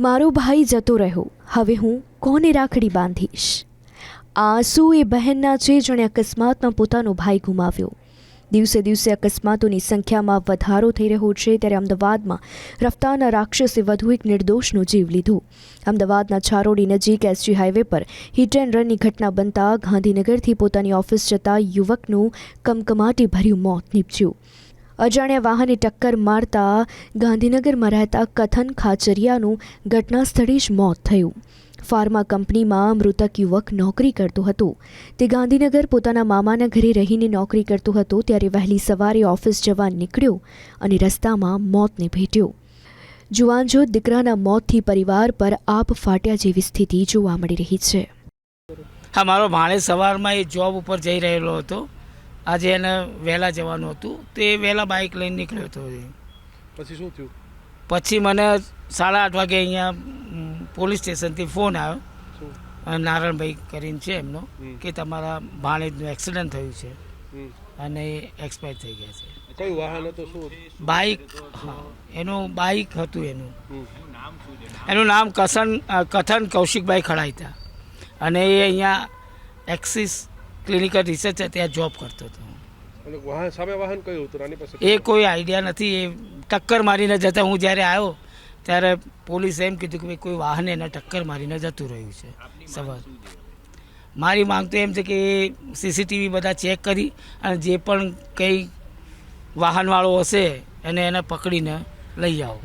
મારો ભાઈ જતો રહ્યો, હવે હું કોને રાખડી બાંધીશ? આંસુ એ બહેનના છે જેણે અકસ્માતમાં પોતાનો ભાઈ ગુમાવ્યો. દિવસે દિવસે અકસ્માતોની સંખ્યામાં વધારો થઈ રહ્યો છે, ત્યારે અમદાવાદમાં રફતારના રાક્ષસે વધુ એક નિર્દોષનો જીવ લીધો. અમદાવાદના છારોડી નજીક એસજી હાઈવે પર હિટ એન્ડ રનની ઘટના બનતા ગાંધીનગરથી પોતાની ઓફિસ જતા યુવકનું કમકમાટીભર્યું મોત નીપજ્યું. અજાણ્યા વાહને ટક્કર મારતા ગાંધીનગરમાં રહેતા કથન ખાચરિયાનું ઘટના સ્થળે જ મોત થયું. ફાર્મા કંપનીમાં મૃતક યુવક નોકરી કરતો હતો. તે ગાંધીનગર પોતાના મામાના ઘરે રહીને નોકરી કરતો હતો ત્યારે વહેલી સવારે ઓફિસ જવા નીકળ્યો અને રસ્તામાં મોતને ભેટ્યો. જુવાનજોત દીકરાના મોતથી પરિવાર પર આપ ફાટ્યા જેવી સ્થિતિ જોવા મળી રહી છે. હા, મારો ભાણે સવારમાં એ જોબ ઉપર જઈ રહેલો હતો. આજે એને વહેલા જવાનું હતું, તે વહેલા બાઇક લઈને નીકળ્યો હતો. પછી શું થયું? પછી મને 8:30 વાગે અહીંયા પોલીસ સ્ટેશનથી ફોન આવ્યો, નારાયણભાઈ કરીને છે એમનો, કે તમારા ભાણેજનું એક્સિડન્ટ થયું છે અને એક્સપાયર થઈ ગયા છે. કયું વાહન હતું? શું બાઇક? હા, એનું બાઇક હતું. એનું નામ કથન કૌશિકભાઈ ખડાઈતા અને એ અહીંયા એક્સિસ ક્લિનિકલ રિસર્ચ ત્યાં જોબ કરતો હતો. સામે વાહન કયું હતું આની પાસે? એ કોઈ આઈડિયા નથી. એ ટક્કર મારીને જતા, હું જ્યારે આવ્યો ત્યારે પોલીસે એમ કીધું કે ભાઈ કોઈ વાહન એને ટક્કર મારીને જતું રહ્યું છે. સવાર મારી માંગ તો એમ છે કે સીસીટીવી બધા ચેક કરી અને જે પણ કંઈ વાહનવાળો હશે એને પકડીને લઈ આવો.